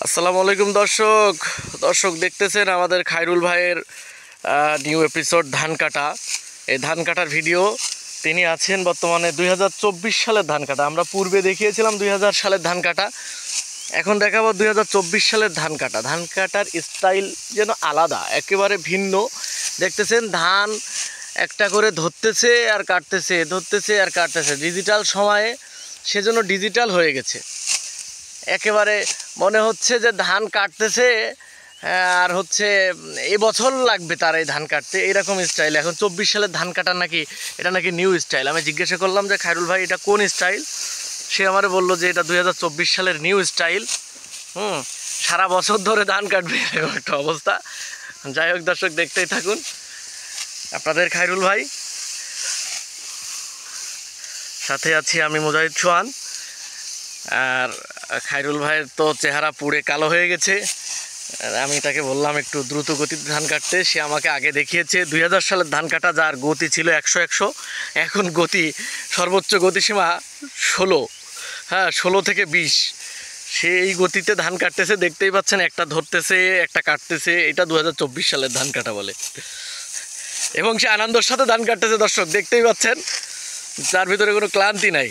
আসসালামু আলাইকুম দর্শক দর্শক দেখতেছেন আমাদের খায়রুল ভাইয়ের নিউ এপিসোড ধান কাটা। এই ধান কাটার ভিডিও তিনি আছেন বর্তমানে 2024 সালের ধান কাটা। আমরা পূর্বে দেখিয়েছিলাম 2000 সালের ধান কাটা, এখন দেখাবো 2024 সালের ধান কাটা। ধান কাটার স্টাইল যেন আলাদা, একেবারে ভিন্ন। দেখতেছেন ধান একটা করে ধরতেছে আর কাটতেছে, ধরতেছে আর কাটতেছে। ডিজিটাল সময়ে সেজন্য ডিজিটাল হয়ে গেছে। একেবারে মনে হচ্ছে যে ধান কাটতেছে আর হচ্ছে এবছর লাগবে তার এই ধান কাটতে, এইরকম স্টাইল। এখন 24 সালের ধান কাটার নাকি এটা নাকি নিউ স্টাইল। আমি জিজ্ঞাসা করলাম যে খায়রুল ভাই এটা কোন স্টাইল, সে আমারে বললো যে এটা 2024 সালের নিউ স্টাইল। সারা বছর ধরে ধান কাটবে এরকম একটা অবস্থা। যাই হোক দর্শক, দেখতেই থাকুন আপনাদের খায়রুল ভাই, সাথে আছি আমি মুজাহিদ সোহান। আর খায়রুল ভাইয়ের তো চেহারা পুড়ে কালো হয়ে গেছে। আমি তাকে বললাম একটু দ্রুত গতিতে ধান কাটতে। সে আমাকে আগে দেখিয়েছে 2000 সালের ধান কাটা, যার গতি ছিল 100, এখন গতি সর্বোচ্চ গতিসীমা 16, 16 থেকে 20। সে এই গতিতে ধান কাটতেছে, দেখতেই পাচ্ছেন, একটা ধরতেছে একটা কাটতেছে। এটা 2024 সালের ধান কাটা বলে, এবং সে আনন্দের সাথে ধান কাটতেছে। দর্শক দেখতেই পাচ্ছেন, তার ভিতরে কোনো ক্লান্তি নাই।